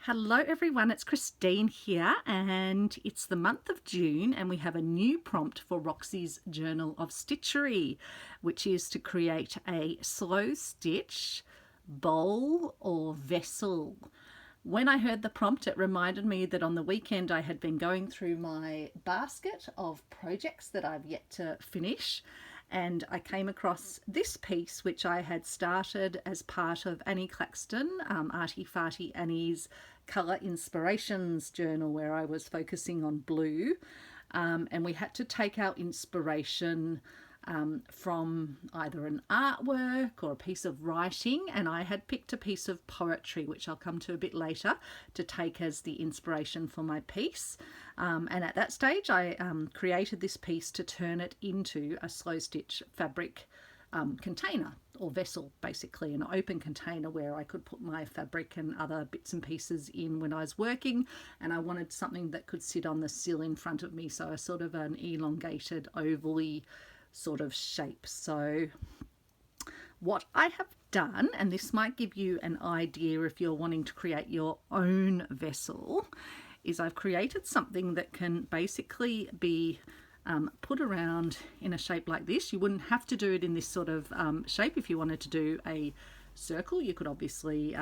Hello everyone, it's Christine here and it's the month of June and we have a new prompt for Roxy's Journal of Stitchery, which is to create a slow stitch bowl or vessel. When I heard the prompt, it reminded me that on the weekend I had been going through my basket of projects that I've yet to finish, and I came across this piece which I had started as part of Annie Claxton, Arty Farty Annie's Colour Inspirations journal, where I was focusing on blue, and we had to take our inspiration from either an artwork or a piece of writing, and I had picked a piece of poetry, which I'll come to a bit later, to take as the inspiration for my piece. And at that stage I created this piece to turn it into a slow stitch fabric container or vessel, basically an open container where I could put my fabric and other bits and pieces in when I was working, and I wanted something that could sit on the sill in front of me, so a sort of an elongated ovally sort of shape. So what I have done, and this might give you an idea if you're wanting to create your own vessel, is I've created something that can basically be put around in a shape like this. You wouldn't have to do it in this sort of shape. If you wanted to do a circle, you could obviously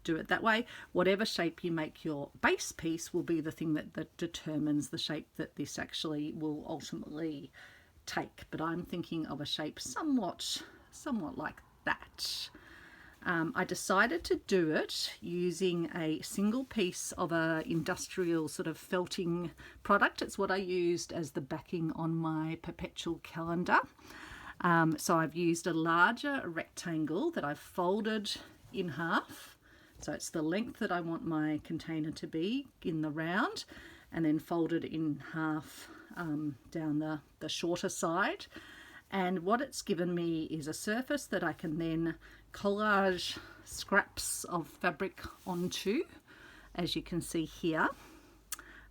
do it that way. Whatever shape you make your base piece will be the thing that determines the shape that this actually will ultimately take, but I'm thinking of a shape somewhat like that. I decided to do it using a single piece of a industrial sort of felting product. It's what I used as the backing on my perpetual calendar. So I've used a larger rectangle that I've folded in half, so it's the length that I want my container to be in the round, and then folded in half down the shorter side. And what it's given me is a surface that I can then collage scraps of fabric onto, as you can see here,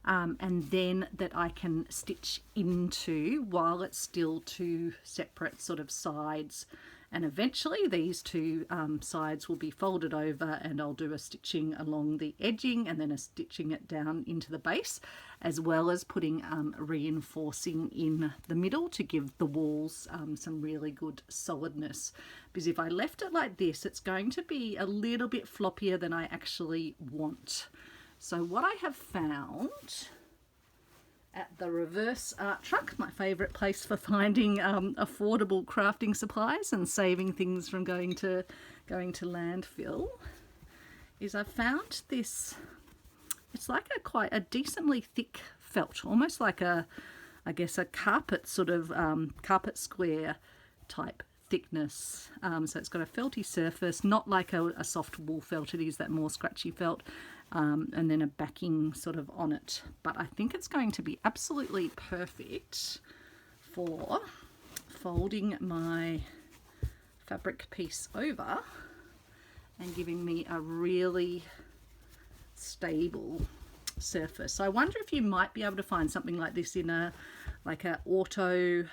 and then that I can stitch into while it's still two separate sort of sides. And eventually these two sides will be folded over, and I'll do a stitching along the edging and then a stitching it down into the base, as well as putting reinforcing in the middle to give the walls some really good solidness. Because if I left it like this, it's going to be a little bit floppier than I actually want. So what I have found at the Reverse Art Truck, my favourite place for finding affordable crafting supplies and saving things from going to landfill, is I've found this. It's like quite a decently thick felt, almost like I guess a carpet sort of carpet square type thickness. So it's got a felty surface, not like a soft wool felt. It is that more scratchy felt. And then a backing sort of on it, but I think it's going to be absolutely perfect for folding my fabric piece over and giving me a really stable surface. So I wonder if you might be able to find something like this in a auto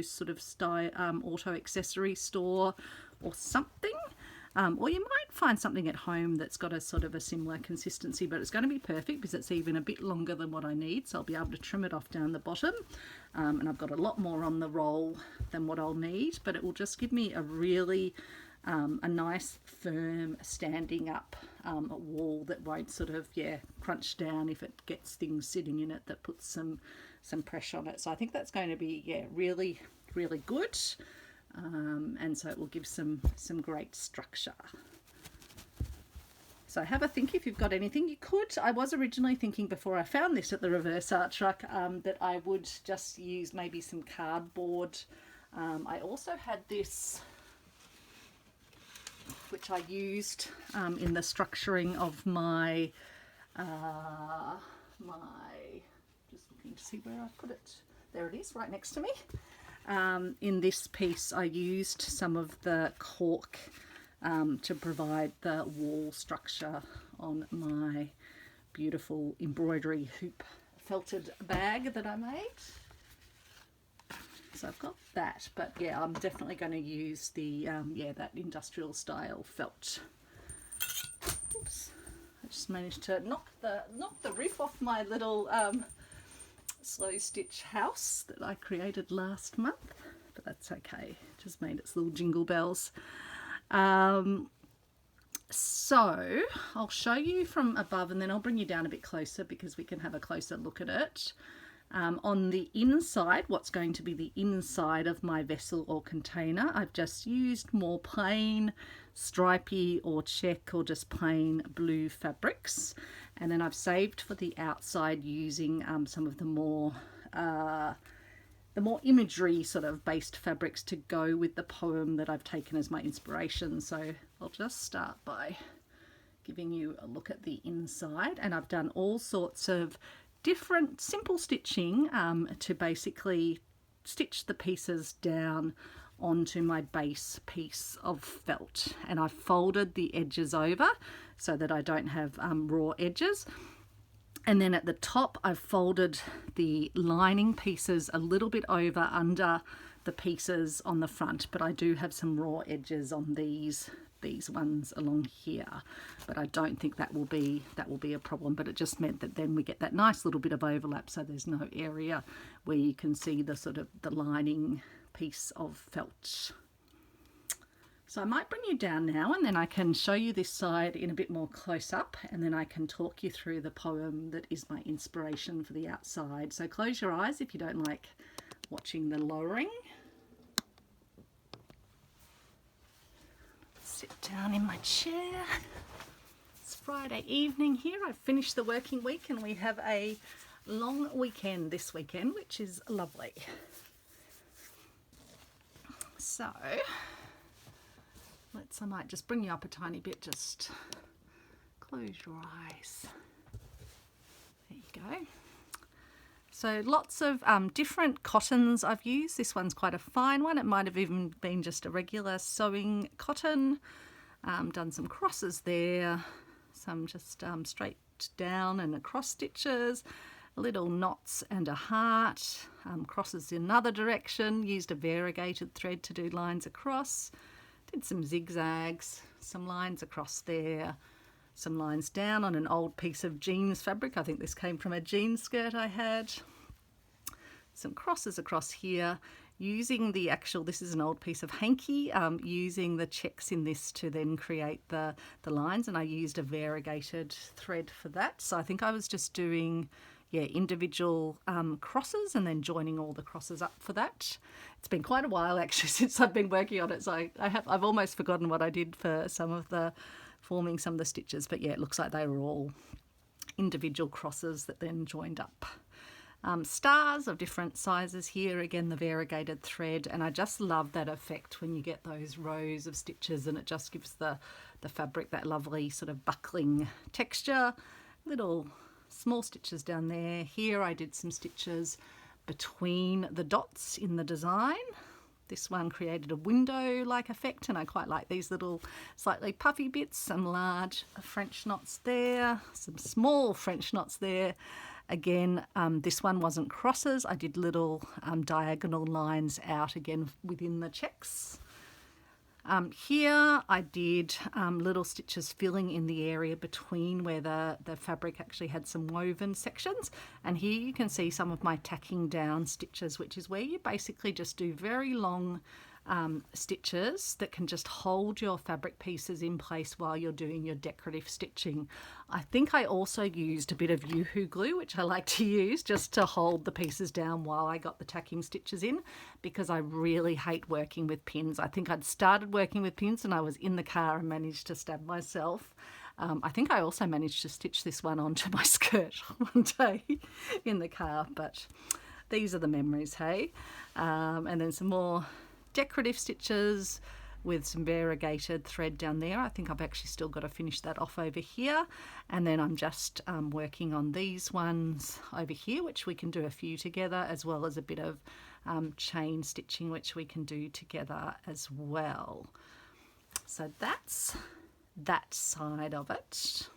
sort of style auto accessory store or something. Or you might find something at home that's got a sort of a similar consistency, but it's going to be perfect because it's even a bit longer than what I need, so I'll be able to trim it off down the bottom, and I've got a lot more on the roll than what I'll need, but it will just give me a really a nice firm standing up wall that won't sort of crunch down if it gets things sitting in it that puts some pressure on it. So I think that's going to be really good. And so it will give some great structure. So have a think if you've got anything. You could, I was originally thinking before I found this at the Reverse Art Truck, that I would just use maybe some cardboard. I also had this, which I used in the structuring of my just looking to see where I put it. There it is, right next to me. In this piece I used some of the cork to provide the wall structure on my beautiful embroidery hoop felted bag that I made. So I've got that, but yeah, I'm definitely going to use the that industrial style felt. Oops, just managed to knock the roof off my little slow stitch house that I created last month, but that's okay. Just made its little jingle bells. So I'll show you from above and then I'll bring you down a bit closer because we can have a closer look at it. On the inside, what's going to be the inside of my vessel or container, I've just used more plain stripy or check or just plain blue fabrics, and then I've saved for the outside using some of the more imagery sort of based fabrics to go with the poem that I've taken as my inspiration. So I'll just start by giving you a look at the inside, and I've done all sorts of different simple stitching to basically stitch the pieces down onto my base piece of felt, and I've folded the edges over so that I don't have raw edges. And then at the top I've folded the lining pieces a little bit over under the pieces on the front, but I do have some raw edges on these ones along here, but I don't think that will be a problem. But it just meant that then we get that nice little bit of overlap, so there's no area where you can see the sort of the lining piece of felt. So I might bring you down now and then I can show you this side in a bit more close up, and then I can talk you through the poem that is my inspiration for the outside. So close your eyes if you don't like watching the lowering. Sit down in my chair. It's Friday evening here. I've finished the working week and we have a long weekend this weekend, which is lovely. So I might just bring you up a tiny bit, just close your eyes. There you go. So lots of different cottons I've used. This one's quite a fine one. It might have even been just a regular sewing cotton. Done some crosses there, some just straight down and across stitches, little knots and a heart, crosses in another direction, used a variegated thread to do lines across, did some zigzags, some lines across there, some lines down on an old piece of jeans fabric. I think this came from a jean skirt I had. Some crosses across here, using the actual, this is an old piece of hanky, using the checks in this to then create the lines, and I used a variegated thread for that. So I think I was just doing individual crosses and then joining all the crosses up for that. It's been quite a while actually since I've been working on it, so I've almost forgotten what I did for forming some of the stitches, but yeah, it looks like they were all individual crosses that then joined up. Stars of different sizes here, again the variegated thread, and I just love that effect when you get those rows of stitches and it just gives the fabric that lovely sort of buckling texture. Little small stitches down there. Here I did some stitches between the dots in the design. This one created a window-like effect, and I quite like these little slightly puffy bits. Some large French knots there, some small French knots there. Again, this one wasn't crosses. I did little diagonal lines out again within the checks. Here I did little stitches filling in the area between where the fabric actually had some woven sections, and here you can see some of my tacking down stitches, which is where you basically just do very long stitches that can just hold your fabric pieces in place while you're doing your decorative stitching. I think I also used a bit of Yoo-hoo glue, which I like to use just to hold the pieces down while I got the tacking stitches in, because I really hate working with pins. I think I'd started working with pins and I was in the car and managed to stab myself. I think I also managed to stitch this one onto my skirt one day in the car, but these are the memories, hey? And then some more decorative stitches with some variegated thread down there. I think I've actually still got to finish that off over here, and then I'm just working on these ones over here, which we can do a few together, as well as a bit of chain stitching which we can do together as well. So that's that side of it,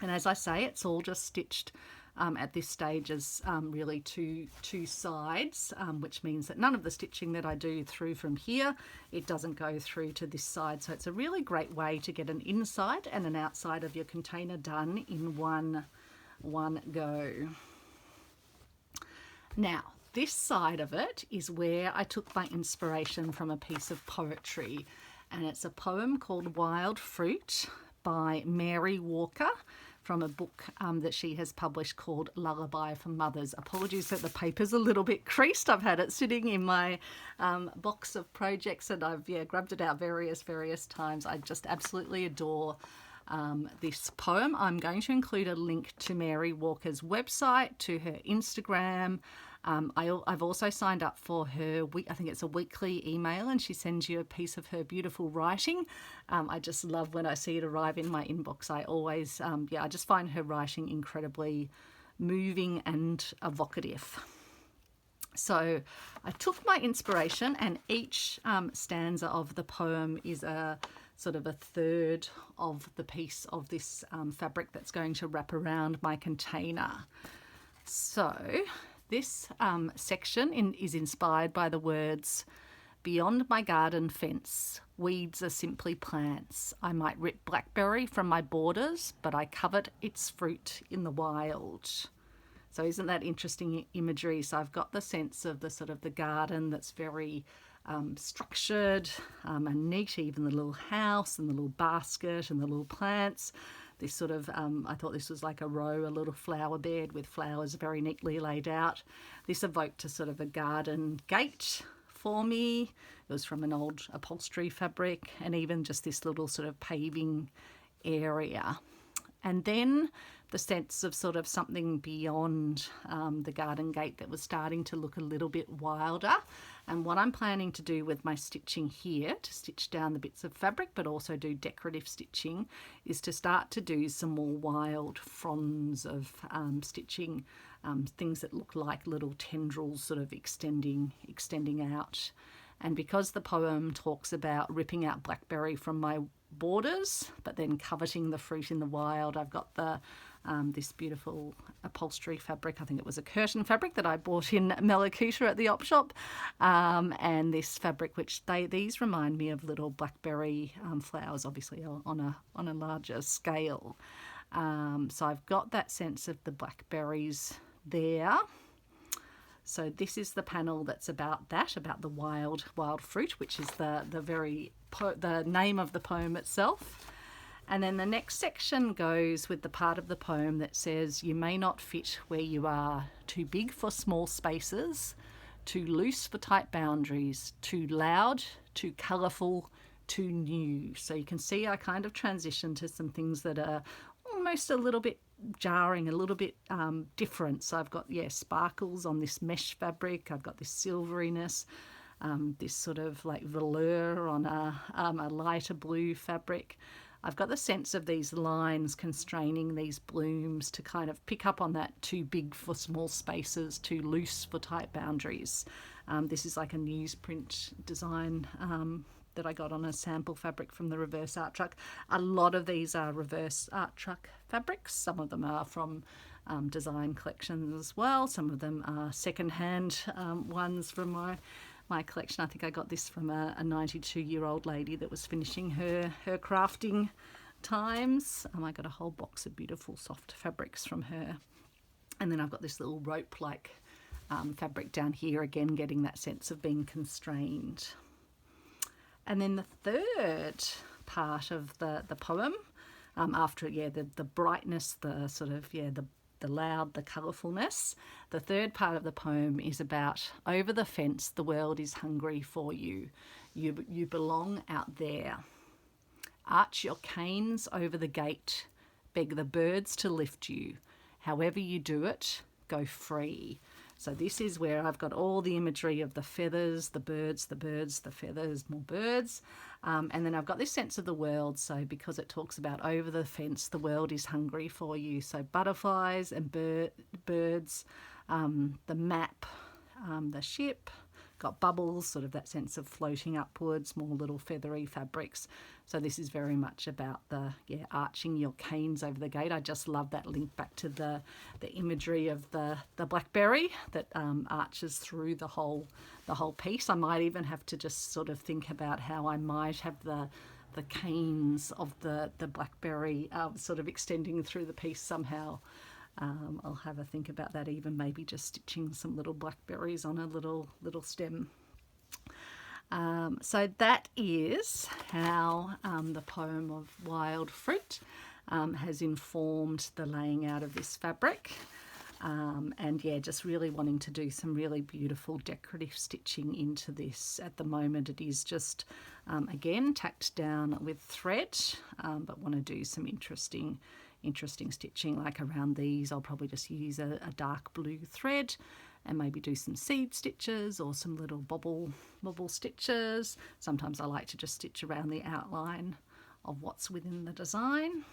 and as I say, it's all just stitched at this stage as really two sides, which means that none of the stitching that I do through from here, it doesn't go through to this side. So it's a really great way to get an inside and an outside of your container done in one go. Now, this side of it is where I took my inspiration from a piece of poetry, and it's a poem called Wild Fruit by Mary Walker, from a book that she has published called Lullaby for Mothers. Apologies that the paper's a little bit creased. I've had it sitting in my box of projects, and I've grabbed it out various times. I just absolutely adore this poem. I'm going to include a link to Mary Walker's website, to her Instagram. I've also signed up for her, I think it's a weekly email, and she sends you a piece of her beautiful writing. I just love when I see it arrive in my inbox. I always, I just find her writing incredibly moving and evocative. So I took my inspiration, and each stanza of the poem is a sort of a third of the piece of this fabric that's going to wrap around my container. So this section is inspired by the words, "Beyond my garden fence, weeds are simply plants. I might rip blackberry from my borders, but I covet its fruit in the wild." So isn't that interesting imagery? So I've got the sense of the sort of the garden that's very structured and neat, even the little house and the little basket and the little plants. This sort of, I thought this was like a little flower bed with flowers very neatly laid out. This evoked a sort of a garden gate for me. It was from an old upholstery fabric, and even just this little sort of paving area. And then the sense of sort of something beyond the garden gate that was starting to look a little bit wilder. And what I'm planning to do with my stitching here, to stitch down the bits of fabric but also do decorative stitching, is to start to do some more wild fronds of stitching, things that look like little tendrils sort of extending out. And because the poem talks about ripping out blackberry from my borders but then coveting the fruit in the wild, I've got the this beautiful upholstery fabric. I think it was a curtain fabric that I bought in Malakuta at the op shop, and this fabric, which these remind me of little blackberry flowers, obviously on a larger scale. So I've got that sense of the blackberries there. So this is the panel that's about the wild fruit, which is the name of the poem itself. And then the next section goes with the part of the poem that says, "You may not fit where you are, too big for small spaces, too loose for tight boundaries, too loud, too colourful, too new." So you can see I kind of transition to some things that are almost a little bit jarring, a little bit different. So I've got, sparkles on this mesh fabric. I've got this silveriness, this sort of like velour on a lighter blue fabric. I've got the sense of these lines constraining these blooms to kind of pick up on that too big for small spaces, too loose for tight boundaries. This is like a newsprint design that I got on a sample fabric from the Reverse Art Truck. A lot of these are Reverse Art Truck fabrics. Some of them are from design collections as well. Some of them are secondhand ones from my collection. I think I got this from a 92-year-old lady that was finishing her crafting times. I got a whole box of beautiful soft fabrics from her. And then I've got this little rope-like fabric down here, again getting that sense of being constrained. And then the third part of the poem, after the brightness, the sort of the loud, the colourfulness, the third part of the poem is about, "Over the fence the world is hungry for you. You belong out there. Arch your canes over the gate, beg the birds to lift you. However you do it, go free." So this is where I've got all the imagery of the feathers, the birds, the feathers, more birds. And then I've got this sense of the world. So because it talks about over the fence, the world is hungry for you. So butterflies and birds, the map, the ship, got bubbles, sort of that sense of floating upwards, more little feathery fabrics. So this is very much about the arching your canes over the gate. I just love that link back to the imagery of the blackberry that arches through the whole piece. I might even have to just sort of think about how I might have the canes of the blackberry sort of extending through the piece somehow. I'll have a think about that, even maybe just stitching some little blackberries on a little stem. So that is how the poem of Wild Fruit has informed the laying out of this fabric. And yeah, just really wanting to do some really beautiful decorative stitching into this. At the moment it is just again tacked down with thread, but want to do some interesting stitching. Like around these I'll probably just use a dark blue thread and maybe do some seed stitches or some little bobble stitches. Sometimes I like to just stitch around the outline of what's within the design.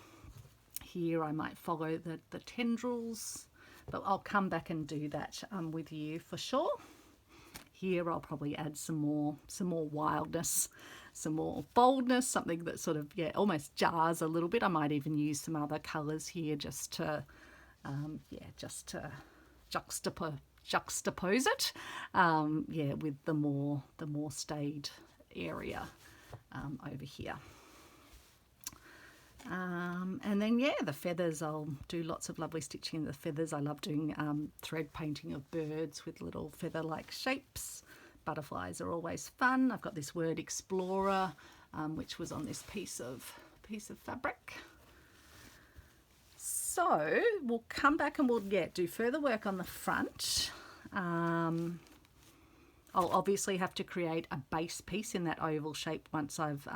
Here I might follow the tendrils, but I'll come back and do that with you for sure. Here I'll probably add some more wildness, some more boldness, something that sort of almost jars a little bit. I might even use some other colours here just to juxtapose it with the more staid area over here. And then the feathers, I'll do lots of lovely stitching in the feathers. I love doing thread painting of birds with little feather-like shapes. Butterflies are always fun. I've got this word explorer, which was on this piece of fabric. So we'll come back and we'll do further work on the front. I'll obviously have to create a base piece in that oval shape once I've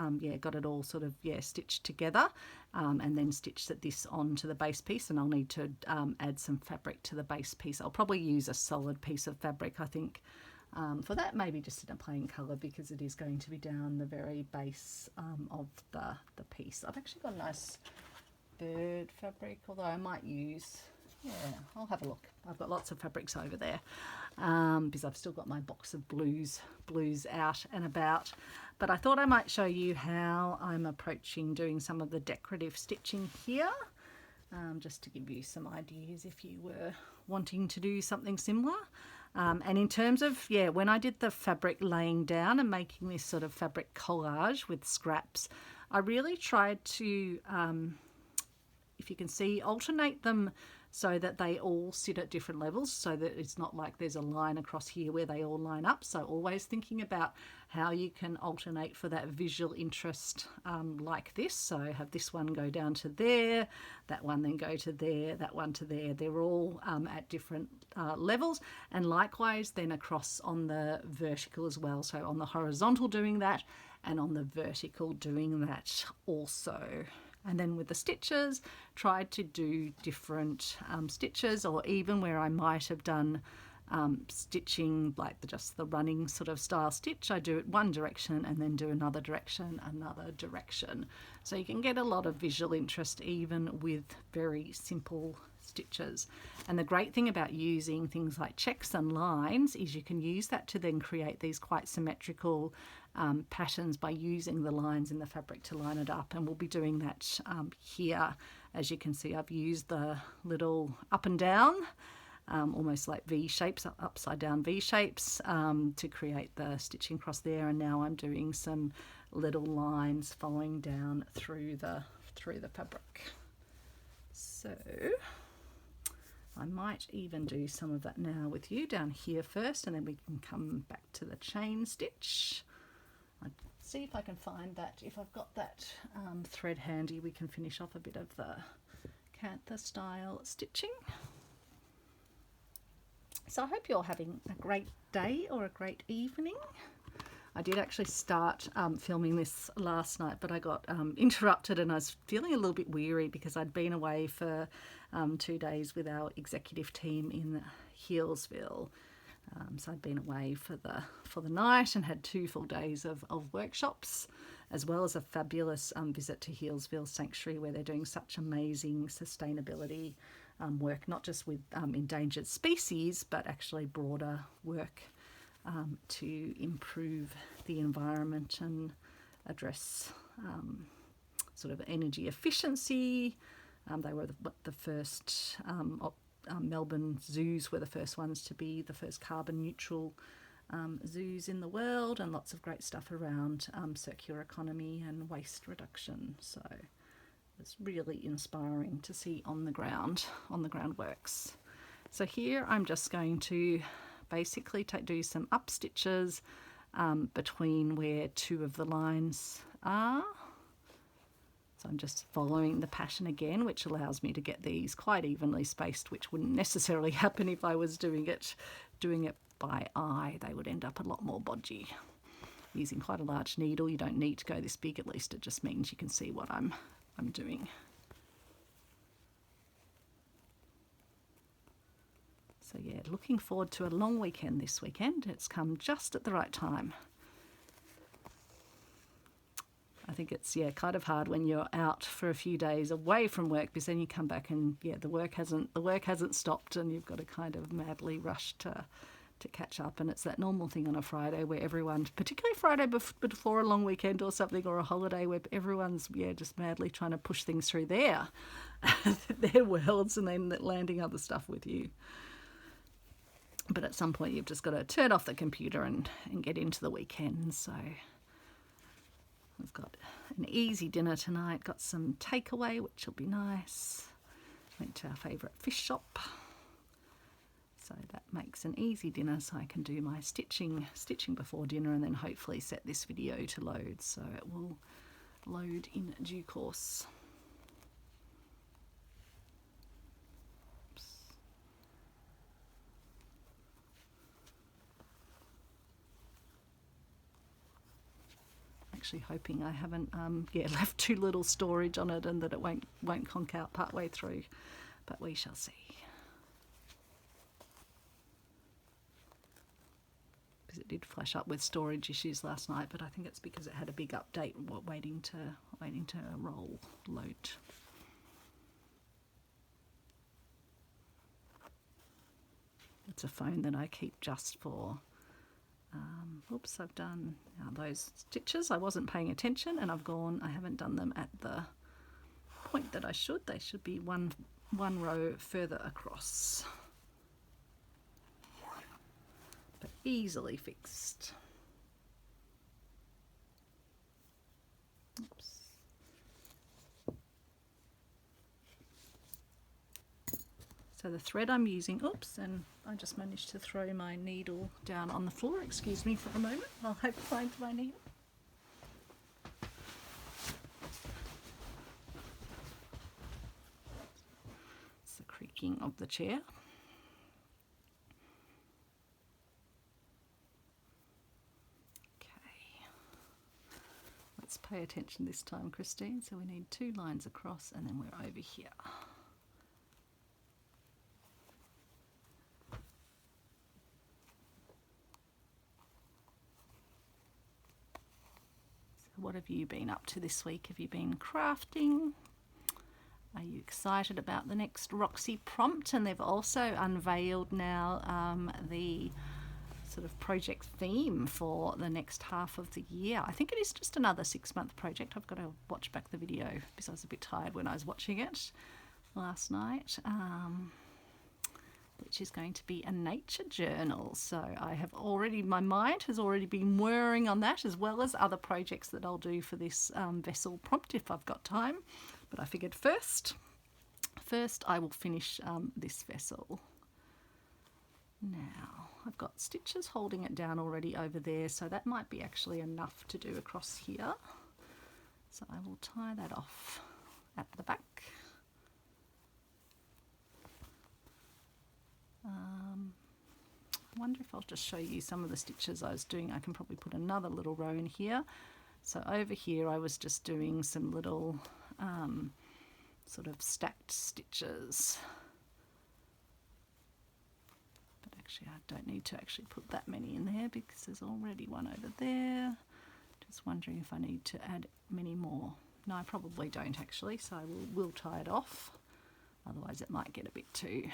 got it all sort of stitched together, and then stitch this onto the base piece, and I'll need to add some fabric to the base piece. I'll probably use a solid piece of fabric, I think, for that, maybe just in a plain colour, because it is going to be down the very base of the piece. I've actually got a nice bird fabric, although I might use, I'll have a look. I've got lots of fabrics over there because I've still got my box of blues out and about. But I thought I might show you how I'm approaching doing some of the decorative stitching here, just to give you some ideas if you were wanting to do something similar. And in terms of, when I did the fabric laying down and making this sort of fabric collage with scraps, I really tried to, if you can see, alternate them so that they all sit at different levels, so that it's not like there's a line across here where they all line up. So always thinking about how you can alternate for that visual interest, like this. So have this one go down to there, that one then go to there, that one to there. They're all at different levels, and likewise then across on the vertical as well. So on the horizontal doing that, and on the vertical doing that also. And then with the stitches, tried to do different stitches, or even where I might have done stitching like just the running sort of style stitch, I do it one direction and then do another direction. So you can get a lot of visual interest even with very simple stitches. And the great thing about using things like checks and lines is you can use that to then create these quite symmetrical patterns by using the lines in the fabric to line it up. And we'll be doing that here. As you can see, I've used the little up and down, almost like V shapes, upside down V shapes, to create the stitching across there. And now I'm doing some little lines following down through the fabric. So I might even do some of that now with you down here first, and then we can come back to the chain stitch. I'll see if I can find that. If I've got that thread handy, we can finish off a bit of the Cantha style stitching. So I hope you're having a great day or a great evening. I did actually start filming this last night, but I got interrupted, and I was feeling a little bit weary because I'd been away for 2 days with our executive team in Healesville. So I'd been away for the night and had 2 full days of workshops, as well as a fabulous visit to Healesville Sanctuary, where they're doing such amazing sustainability work, not just with endangered species, but actually broader work to improve the environment and address sort of energy efficiency. They were the first, Melbourne zoos were the first ones to be the first carbon neutral zoos in the world, and lots of great stuff around circular economy and waste reduction. So it's really inspiring to see on the ground works. So here I'm just going to basically do some up stitches between where two of the lines are. So I'm just following the pattern again, which allows me to get these quite evenly spaced, which wouldn't necessarily happen if I was doing it by eye. They would end up a lot more bodgy. Using quite a large needle, you don't need to go this big, at least it just means you can see what I'm doing. So yeah, looking forward to a long weekend this weekend. It's come just at the right time. I think it's kind of hard when you're out for a few days away from work, because then you come back and the work hasn't stopped, and you've got to kind of madly rush to catch up. And it's that normal thing on a Friday where everyone, particularly Friday before a long weekend or something, or a holiday, where everyone's just madly trying to push things through their worlds and then landing other stuff with you. But at some point you've just got to turn off the computer and get into the weekend. So we've got an easy dinner tonight, got some takeaway, which will be nice. Went to our favourite fish shop. So that makes an easy dinner, so I can do my stitching before dinner, and then hopefully set this video to load. So it will load in due course. Actually hoping I haven't left too little storage on it, and that it won't conk out partway through, but we shall see. Because it did flash up with storage issues last night, but I think it's because it had a big update waiting to load. It's a phone that I keep just for oops, I've done those stitches. I wasn't paying attention, and I haven't done them at the point that I should. They should be one row further across, but easily fixed. Oops. So the thread I'm using, and I just managed to throw my needle down on the floor. Excuse me for a moment while I find my needle. It's the creaking of the chair. Okay. Let's pay attention this time, Christine. So we need 2 lines across, and then we're over here. What have you been up to this week? Have you been crafting? Are you excited about the next Roxy prompt? And they've also unveiled now the sort of project theme for the next half of the year. I think it is just another 6-month project. I've got to watch back the video because I was a bit tired when I was watching it last night. Which is going to be a nature journal. So I have my mind has already been whirring on that, as well as other projects that I'll do for this vessel prompt if I've got time. But I figured first I will finish this vessel. Now I've got stitches holding it down already over there, so that might be actually enough to do across here. So I will tie that off at the back. I wonder if I'll just show you some of the stitches I was doing. I can probably put another little row in here. So over here I was just doing some little sort of stacked stitches. But actually I don't need to actually put that many in there because there's already one over there. Just wondering if I need to add many more. No, I probably don't actually, so I will tie it off. Otherwise it might get a bit too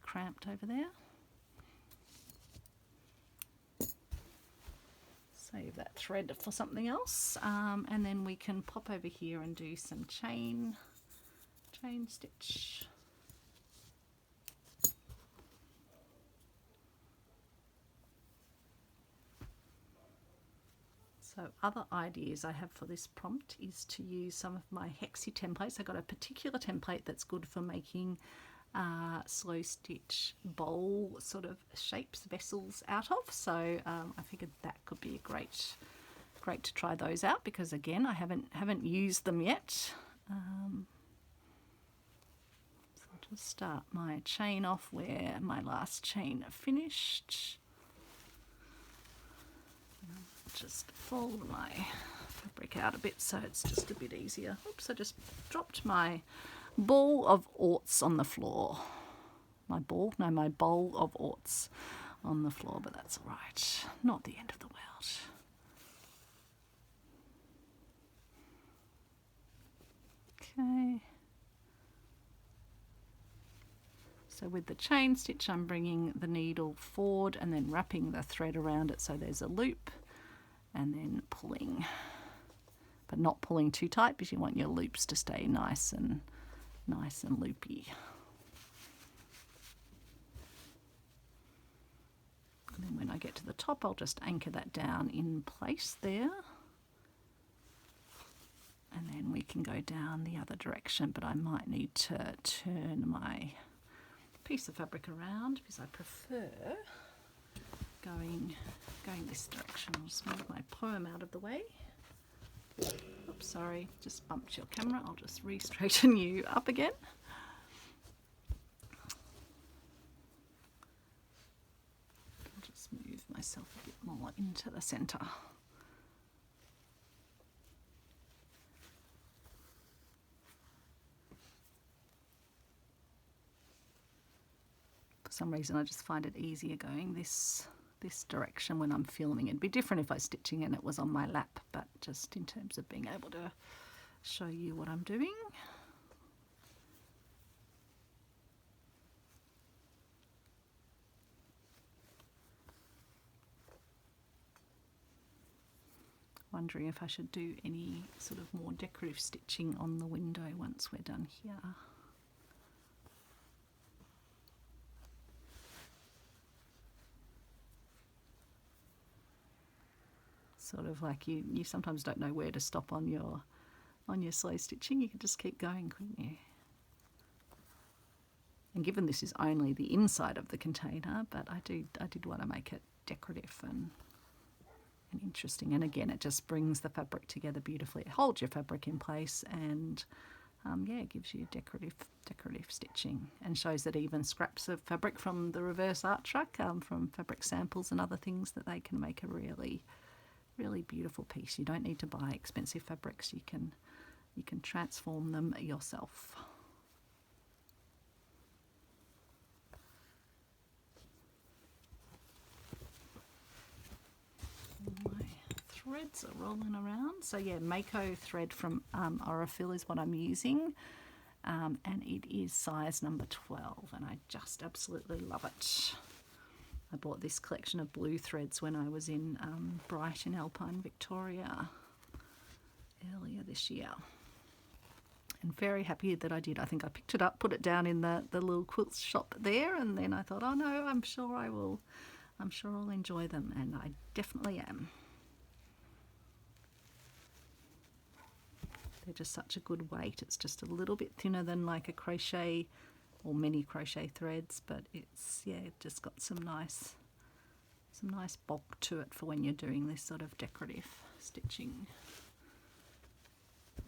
cramped over there. save that thread for something else, and then we can pop over here and do some chain stitch. So other ideas I have for this prompt is to use some of my hexy templates. I've got a particular template that's good for making slow stitch bowl sort of shapes, vessels out of. So I figured that could be a great to try those out, because again I haven't used them yet. So I'll just start my chain off where my last chain finished. Just fold my fabric out a bit so it's just a bit easier. Oops, I just dropped my ball of orts on the floor. My bowl of orts on the floor, but that's all right. Not the end of the world. Okay. So with the chain stitch, I'm bringing the needle forward and then wrapping the thread around it so there's a loop, and then pulling, but not pulling too tight because you want your loops to stay nice and loopy. And then when I get to the top, I'll just anchor that down in place there. And then we can go down the other direction, but I might need to turn my piece of fabric around because I prefer going this direction. I'll just move my poem out of the way. Oops, sorry, just bumped your camera. I'll just re-straighten you up again. I'll just move myself a bit more into the centre. For some reason I just find it easier going this direction when I'm filming. It'd be different if I was stitching and it was on my lap, but just in terms of being able to show you what I'm doing. Wondering if I should do any sort of more decorative stitching on the window once we're done here. Sort of like you sometimes don't know where to stop on your slow stitching. You could just keep going, couldn't you? And given this is only the inside of the container, but I did want to make it decorative and interesting. And again, it just brings the fabric together beautifully. It holds your fabric in place, and yeah, it gives you decorative stitching, and shows that even scraps of fabric from the reverse art truck, from fabric samples and other things, that they can make a really beautiful piece. You don't need to buy expensive fabrics. You can transform them yourself. My threads are rolling around. So yeah, Mako thread from Aurifil is what I'm using, and it is size number 12, and I just absolutely love it. I bought this collection of blue threads when I was in Bright in Alpine, Victoria earlier this year. And very happy that I did. I think I picked it up, put it down in the little quilt shop there, and then I thought, oh no, I'm sure I'll enjoy them, and I definitely am. They're just such a good weight. It's just a little bit thinner than like a crochet or mini crochet threads, but it's, yeah, it just got some nice bulk to it for when you're doing this sort of decorative stitching. So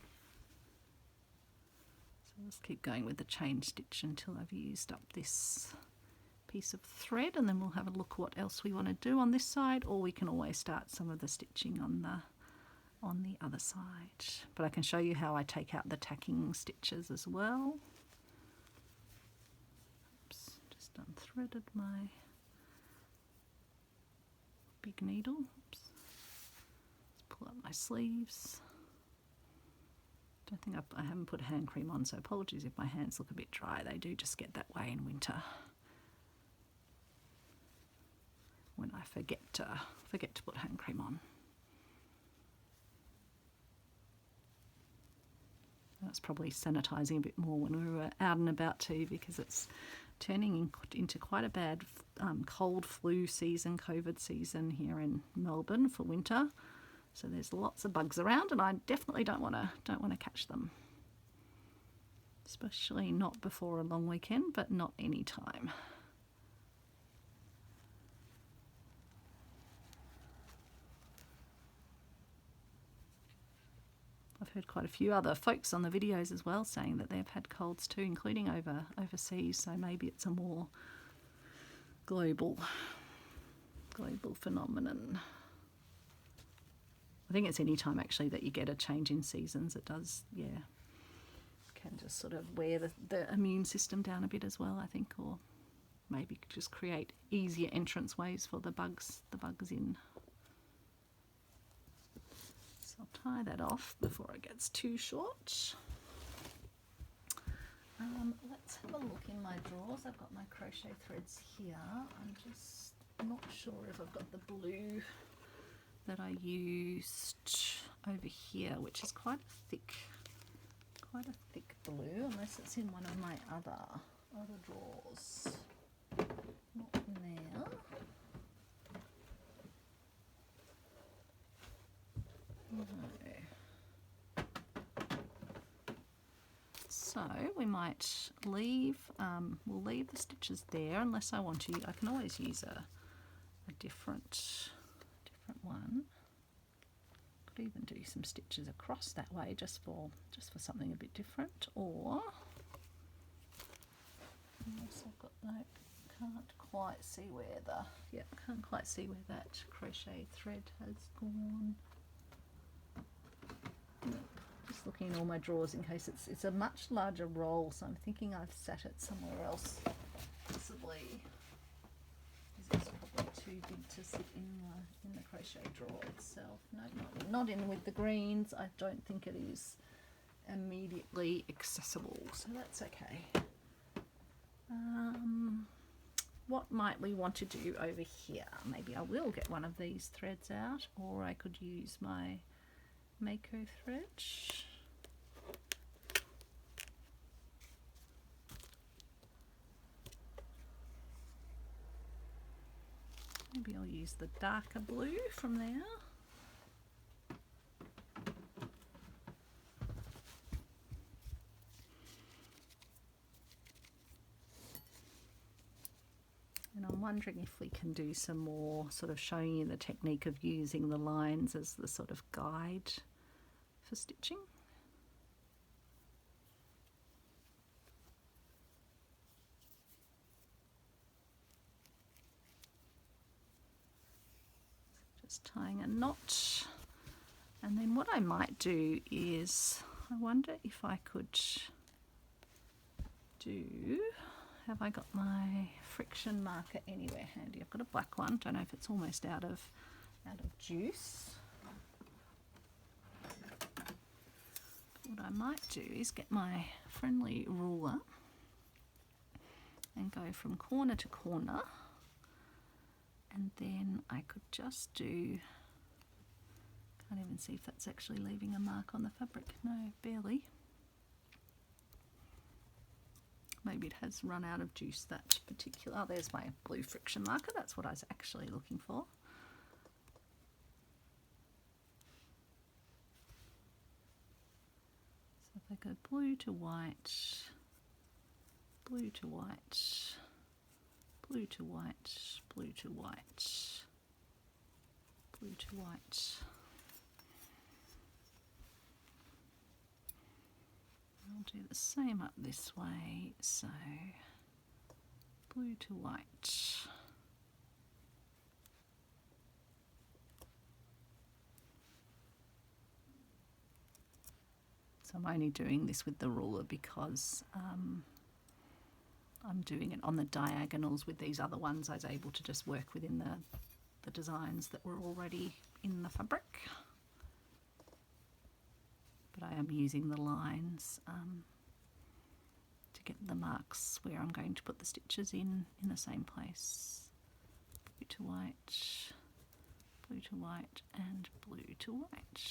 I'll just keep going with the chain stitch until I've used up this piece of thread, and then we'll have a look what else we want to do on this side, or we can always start some of the stitching on the other side. But I can show you how I take out the tacking stitches as well. Unthreaded my big needle. Oops. Let's pull up my sleeves. Don't think I haven't put hand cream on, so apologies if my hands look a bit dry. They do just get that way in winter when I forget to put hand cream on. That's probably sanitising a bit more when we were out and about too, because it's turning into quite a bad cold flu season, COVID season here in Melbourne for winter. So there's lots of bugs around, and I definitely don't want to catch them, especially not before a long weekend, but not any time. I've heard quite a few other folks on the videos as well saying that they've had colds too, including overseas, so maybe it's a more global phenomenon. I think it's any time actually that you get a change in seasons, it does, yeah, can just sort of wear the immune system down a bit as well, I think, or maybe just create easier entrance ways for the bugs in. So I'll tie that off before it gets too short. Let's have a look in my drawers. I've got my crochet threads here. I'm just not sure if I've got the blue that I used over here, which is quite a thick blue, unless it's in one of my other drawers. Not in there. No. So we might leave, we'll leave the stitches there unless I want to. I can always use a different one. Could even do some stitches across that way just for something a bit different. Or unless I've got can't quite see where that crochet thread has gone. Just looking in all my drawers in case it's a much larger roll, so I'm thinking I've sat it somewhere else, possibly. It's probably too big to sit in the crochet drawer itself. No, not in with the greens. I don't think it is immediately accessible, so that's okay. What might we want to do over here? Maybe I will get one of these threads out, or I could use my Mako thread. Maybe I'll use the darker blue from there. And I'm wondering if we can do some more sort of showing you the technique of using the lines as the sort of guide for stitching. Just tying a knot. And then what I might do is, I wonder if I could have I got my friction marker anywhere handy? I've got a black one, don't know if it's almost out of juice. What I might do is get my friendly ruler and go from corner to corner, and then I could just do, can't even see if that's actually leaving a mark on the fabric, no, barely. Maybe it has run out of juice, that particular, oh, there's my blue friction marker, that's what I was actually looking for. So if I go blue to white, blue to white, blue to white, blue to white, blue to white. I'll do the same up this way, so blue to white. So I'm only doing this with the ruler because I'm doing it on the diagonals. With these other ones I was able to just work within the designs that were already in the fabric. But I am using the lines to get the marks where I'm going to put the stitches in the same place. Blue to white, blue to white, and blue to white.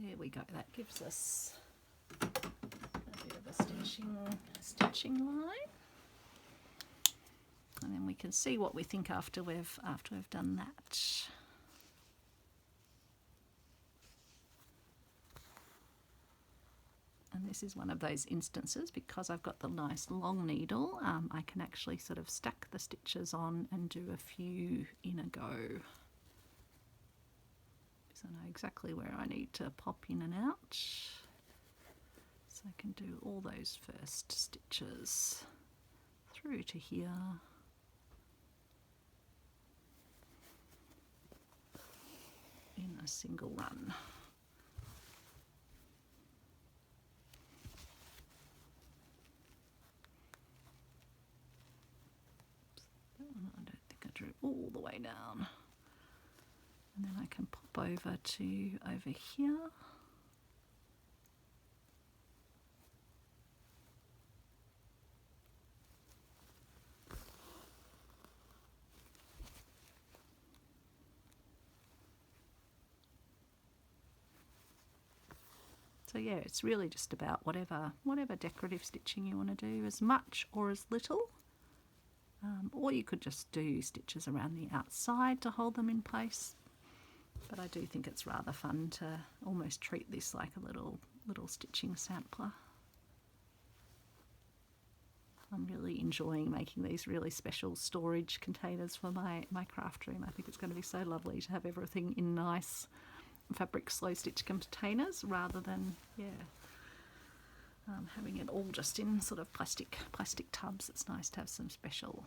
there we go, that gives us a bit of a stitching line. And then we can see what we think after we've done that. And this is one of those instances, because I've got the nice long needle, I can actually sort of stack the stitches on and do a few in a go. So I know exactly where I need to pop in and out. So I can do all those first stitches through to here. In a single run. I don't think I drew all the way down. And then I can pop over to over here. So yeah, it's really just about whatever decorative stitching you want to do, as much or as little. Or you could just do stitches around the outside to hold them in place. But I do think it's rather fun to almost treat this like a little stitching sampler. I'm really enjoying making these really special storage containers for my craft room. I think it's going to be so lovely to have everything in nice fabric slow stitch containers rather than having it all just in sort of plastic tubs. It's nice to have some special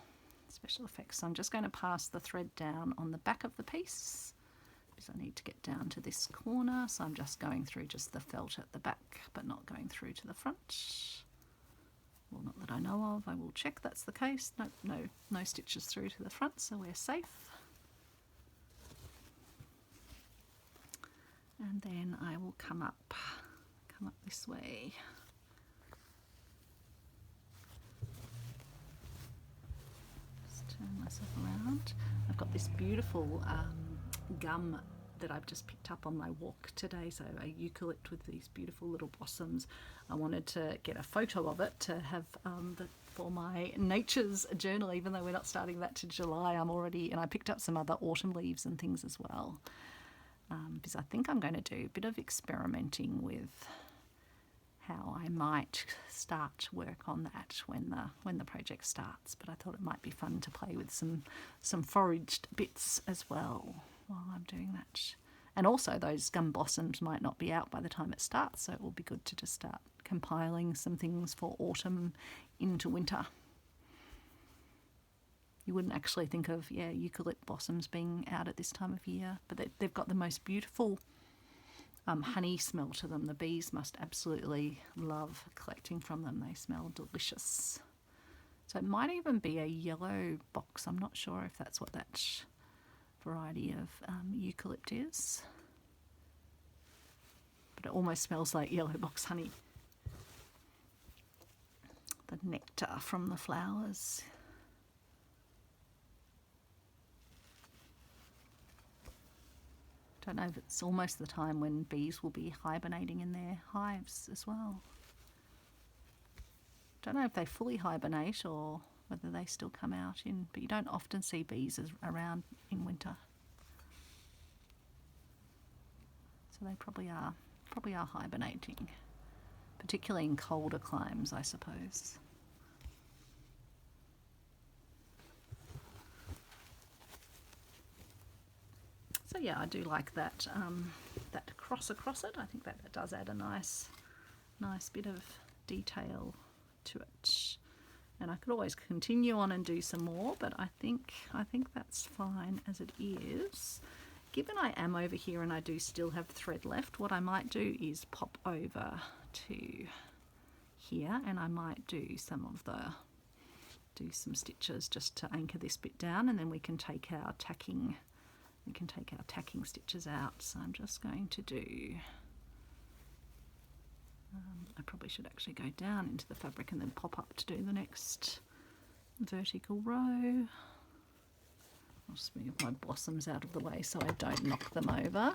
effects. So I'm just going to pass the thread down on the back of the piece because I need to get down to this corner, so I'm just going through just the felt at the back but not going through to the front. Well, not that I know of. I will check that's the case. No stitches through to the front, so we're safe. And then I will come up this way. Just turn myself around. I've got this beautiful gum that I've just picked up on my walk today, so a eucalypt with these beautiful little blossoms. I wanted to get a photo of it to have for my nature's journal, even though we're not starting that to July. And I picked up some other autumn leaves and things as well. Because I think I'm going to do a bit of experimenting with how I might start work on that when the project starts. But I thought it might be fun to play with some foraged bits as well while I'm doing that. And also those gum blossoms might not be out by the time it starts, so it will be good to just start compiling some things for autumn into winter. You wouldn't actually think of eucalypt blossoms being out at this time of year, but they've got the most beautiful honey smell to them. The bees must absolutely love collecting from them. They smell delicious. So it might even be a yellow box. I'm not sure if that's what that variety of eucalypt is, but it almost smells like yellow box honey. The nectar from the flowers. Don't know if it's almost the time when bees will be hibernating in their hives as well. Don't know if they fully hibernate or whether they still come out but you don't often see bees around in winter. So they probably are hibernating, particularly in colder climes, I suppose. So yeah, I do like that that cross across it. I think that does add a nice bit of detail to it. And I could always continue on and do some more, but I think that's fine as it is. Given I am over here and I do still have thread left, what I might do is pop over to here and I might do some stitches just to anchor this bit down, and then we can take our tacking stitches out. So I'm just going to do, I probably should actually go down into the fabric and then pop up to do the next vertical row. I'll just move my blossoms out of the way so I don't knock them over.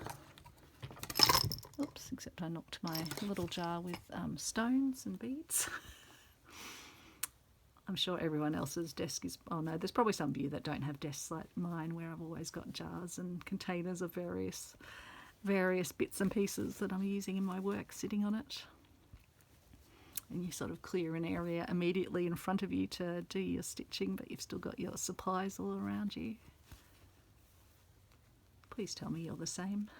Oops, except I knocked my little jar with stones and beads. I'm sure everyone else's desk is, oh no, there's probably some of you that don't have desks like mine where I've always got jars and containers of various bits and pieces that I'm using in my work sitting on it. And you sort of clear an area immediately in front of you to do your stitching, but you've still got your supplies all around you. Please tell me you're the same.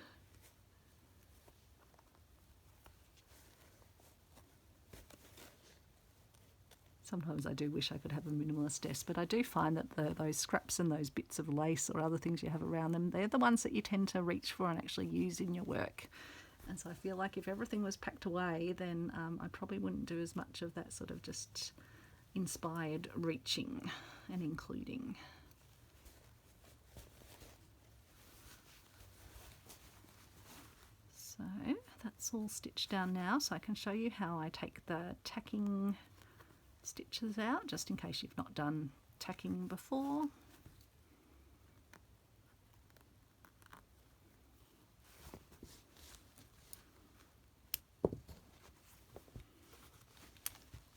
Sometimes I do wish I could have a minimalist desk, but I do find that those scraps and those bits of lace or other things you have around them, they're the ones that you tend to reach for and actually use in your work. And so I feel like if everything was packed away, then I probably wouldn't do as much of that sort of just inspired reaching and including. So that's all stitched down now, so I can show you how I take the tacking stitches out, just in case you've not done tacking before.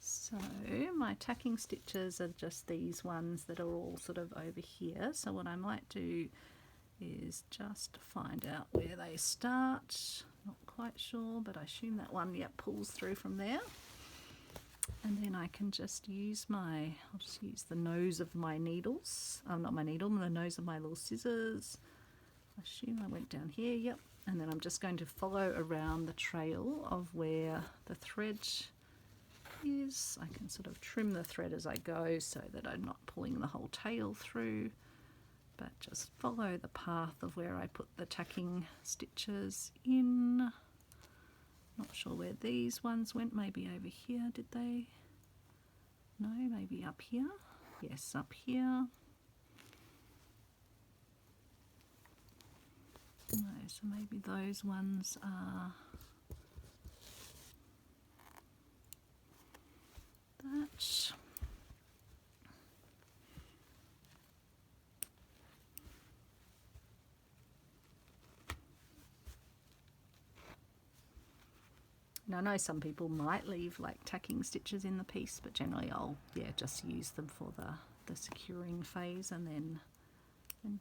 So my tacking stitches are just these ones that are all sort of over here. So what I might do is just find out where they start. Not quite sure, but I assume that one, yep, pulls through from there. And then I can just use I'll just use the nose of my needles, not my needle, the nose of my little scissors. I assume I went down here, yep. And then I'm just going to follow around the trail of where the thread is. I can sort of trim the thread as I go so that I'm not pulling the whole tail through, but just follow the path of where I put the tacking stitches in. Not sure where these ones went, maybe over here, did they? No, maybe up here. Yes, up here. No, so maybe those ones are that. Now I know some people might leave like tacking stitches in the piece, but generally I'll just use them for the securing phase and then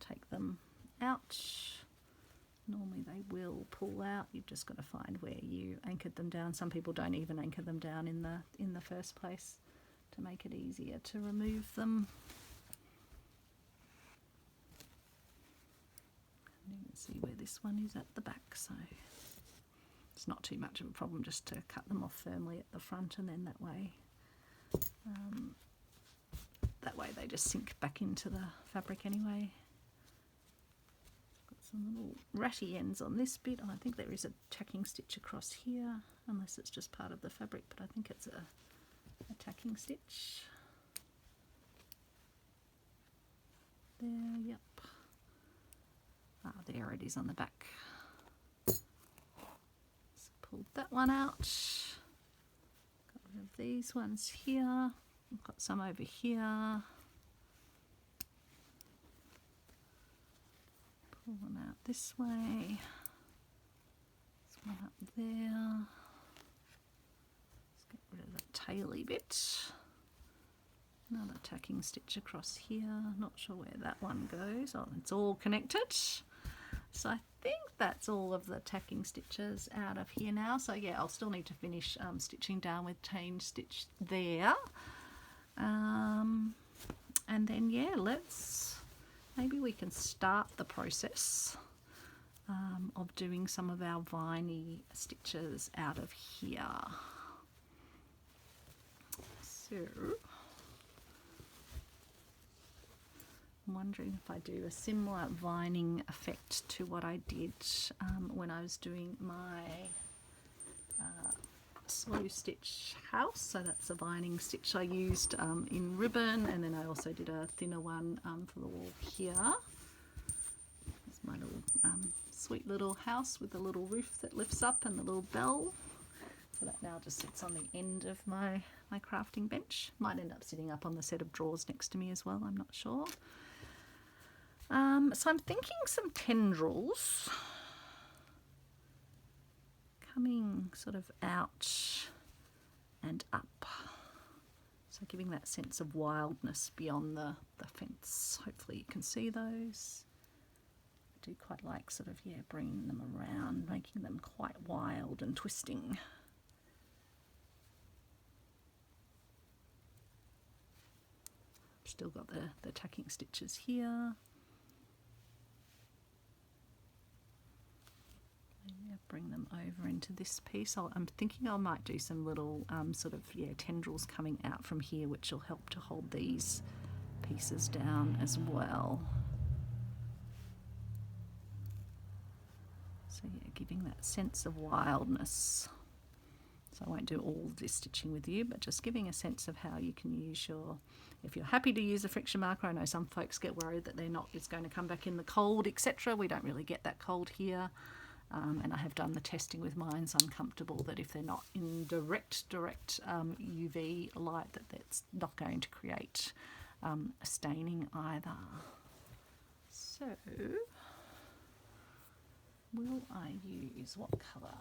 take them out. Normally they will pull out. You've just got to find where you anchored them down. Some people don't even anchor them down in the first place to make it easier to remove them. You can see where this one is at the back, so it's not too much of a problem just to cut them off firmly at the front, and then that way they just sink back into the fabric anyway. Got some little ratty ends on this bit. I think there is a tacking stitch across here, unless it's just part of the fabric, but I think it's a tacking stitch. There, yep. Ah, there it is on the back. Pulled that one out. Got rid of these ones here. I've got some over here. Pull them out this way. This one up there. Let's get rid of that taily bit. Another tacking stitch across here. Not sure where that one goes. Oh, it's all connected. So I think that's all of the tacking stitches out of here now. So yeah, I'll still need to finish stitching down with chain stitch there. And then yeah, maybe we can start the process of doing some of our viney stitches out of here. So I'm wondering if I do a similar vining effect to what I did when I was doing my slow stitch house. So that's a vining stitch I used in ribbon, and then I also did a thinner one for the wall here. It's my little sweet little house with the little roof that lifts up and the little bell. So that now just sits on the end of my crafting bench. Might end up sitting up on the set of drawers next to me as well, I'm not sure. So I'm thinking some tendrils. coming sort of out and up. So giving that sense of wildness beyond the fence. Hopefully you can see those. I do quite like sort of, yeah, bringing them around, making them quite wild and twisting. Still got the tacking stitches here. Maybe I'll bring them over into this piece. I'm thinking I might do some little sort of, yeah, tendrils coming out from here, which will help to hold these pieces down as well. So yeah, giving that sense of wildness. So I won't do all this stitching with you, but just giving a sense of how you can use your, if you're happy to use a friction marker. I know some folks get worried that it's going to come back in the cold, etc. We don't really get that cold here. And I have done the testing with mine, so I'm comfortable that if they're not in direct UV light, that's not going to create a staining either. So will I use, what colour?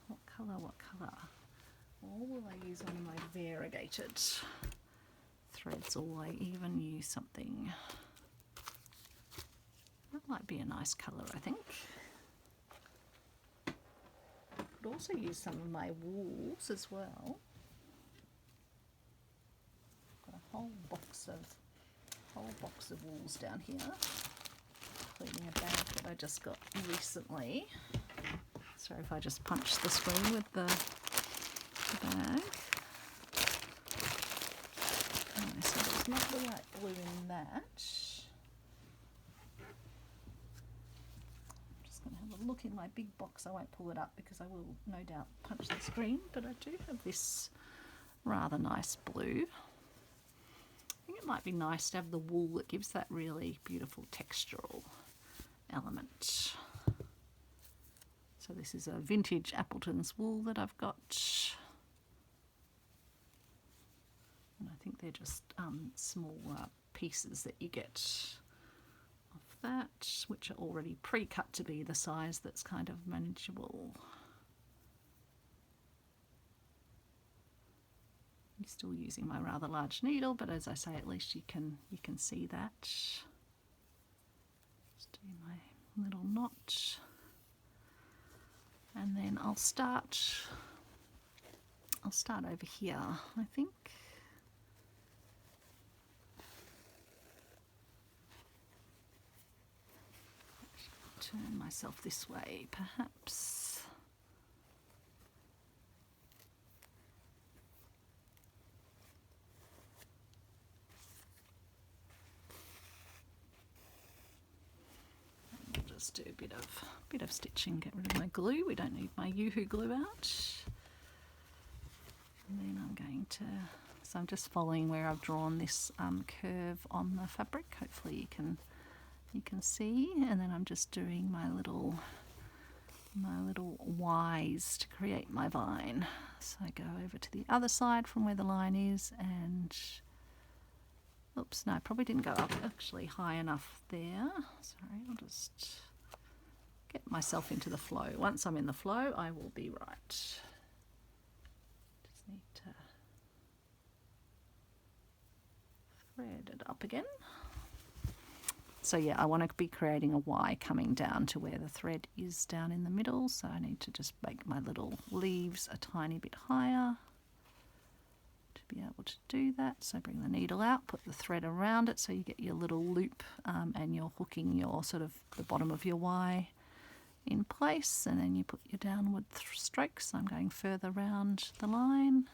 What colour? Or will I use one of my variegated threads, or will I even use something? That might be a nice colour, I think. Could also use some of my wools as well. Got a whole box of wools down here, including a bag that I just got recently. Sorry if I just punched the screen with the bag. Okay, so there's not the right blue in that. I'm just going to have a look in my big box. I won't pull it up because I will no doubt punch the screen, but I do have this rather nice blue. I think it might be nice to have the wool that gives that really beautiful textural element. So this is a vintage Appleton's wool that I've got. And I think they're just small pieces that you get of that, which are already pre-cut to be the size that's kind of manageable. I'm still using my rather large needle, but as I say, at least you can see that. Just do my little knot. And then I'll start over here, I think. Turn myself this way, perhaps. Just do a bit of stitching, get rid of my glue. We don't need my Yoo-hoo glue out. And then I'm going to, so I'm just following where I've drawn this curve on the fabric. Hopefully you can see. And then I'm just doing my little Y's to create my vine. So I go over to the other side from where the line is, and oops, no, I probably didn't go up actually high enough there. Sorry, I'll just get myself into the flow. Once I'm in the flow, I will be right. Just need to thread it up again. So yeah, I want to be creating a Y coming down to where the thread is down in the middle. So I need to just make my little leaves a tiny bit higher to be able to do that. So bring the needle out, put the thread around it so you get your little loop, and you're hooking your sort of the bottom of your Y in place, and then you put your downward strokes. I'm going further round the line,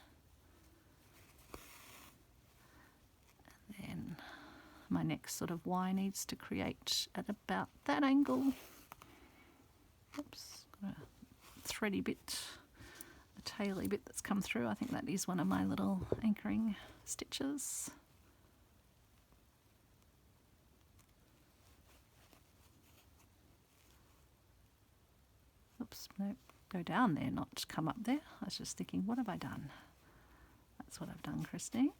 and then my next sort of Y needs to create at about that angle. Oops, got a thready bit, a taily bit that's come through. I think that is one of my little anchoring stitches. Oops, no, go down there, not come up there. I was just thinking, what have I done? That's what I've done, Christine.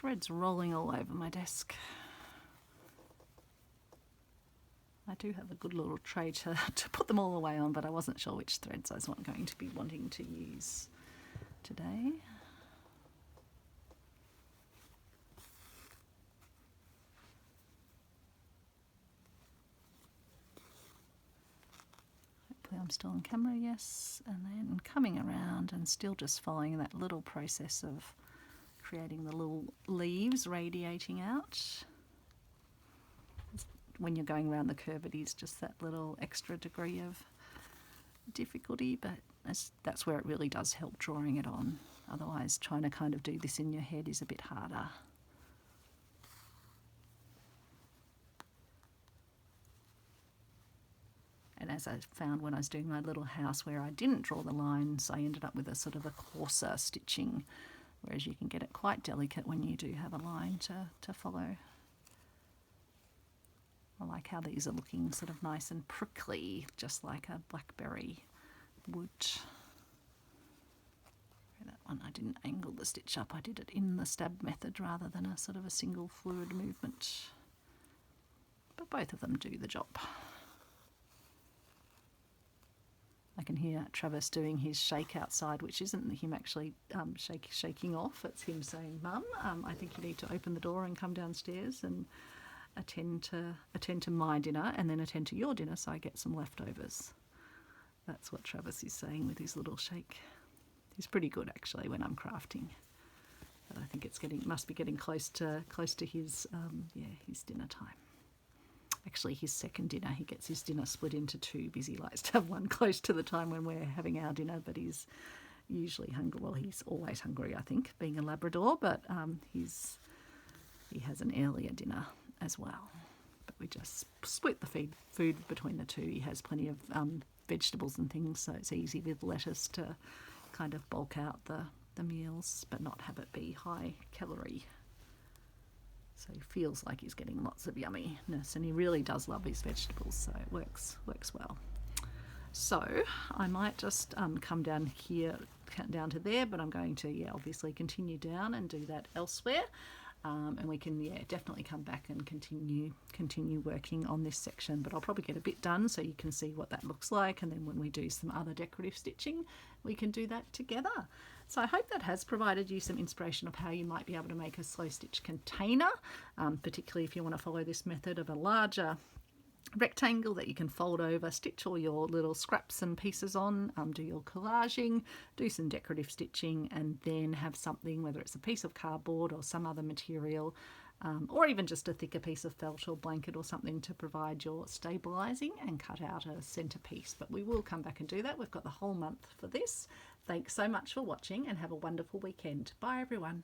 threads rolling all over my desk. I do have a good little tray to put them all away on, but I wasn't sure which threads I was going to be wanting to use today. Hopefully I'm still on camera, yes. And then coming around and still just following that little process of creating the little leaves radiating out. When you're going around the curve, it is just that little extra degree of difficulty, but that's where it really does help drawing it on. Otherwise, trying to kind of do this in your head is a bit harder. And as I found when I was doing my little house where I didn't draw the lines, I ended up with a sort of a coarser stitching, whereas you can get it quite delicate when you do have a line to follow. I like how these are looking sort of nice and prickly, just like a blackberry would. That one I didn't angle the stitch up, I did it in the stab method rather than a sort of a single fluid movement. But both of them do the job. I can hear Travis doing his shake outside, which isn't him actually shaking off, it's him saying, "Mum, I think you need to open the door and come downstairs and attend to my dinner and then attend to your dinner so I get some leftovers." That's what Travis is saying with his little shake. He's pretty good actually when I'm crafting, but I think must be getting close to his his dinner time. Actually, his second dinner, he gets his dinner split into two because he likes to have one close to the time when we're having our dinner, but he's usually hungry. Well, he's always hungry, I think, being a Labrador, but he has an earlier dinner as well. But we just split the food between the two. He has plenty of vegetables and things, so it's easy with lettuce to kind of bulk out the meals, but not have it be high calorie. So he feels like he's getting lots of yumminess, and he really does love his vegetables, so it works well. So I might just come down here, down to there, but I'm going to obviously continue down and do that elsewhere. And we can definitely come back and continue working on this section, but I'll probably get a bit done so you can see what that looks like, and then when we do some other decorative stitching we can do that together. So I hope that has provided you some inspiration of how you might be able to make a slow stitch container, particularly if you want to follow this method of a larger rectangle that you can fold over, stitch all your little scraps and pieces on, do your collaging, do some decorative stitching, and then have something, whether it's a piece of cardboard or some other material, or even just a thicker piece of felt or blanket or something to provide your stabilizing, and cut out a centerpiece. But we will come back and do that. We've got the whole month for this. Thanks so much for watching and have a wonderful weekend. Bye everyone.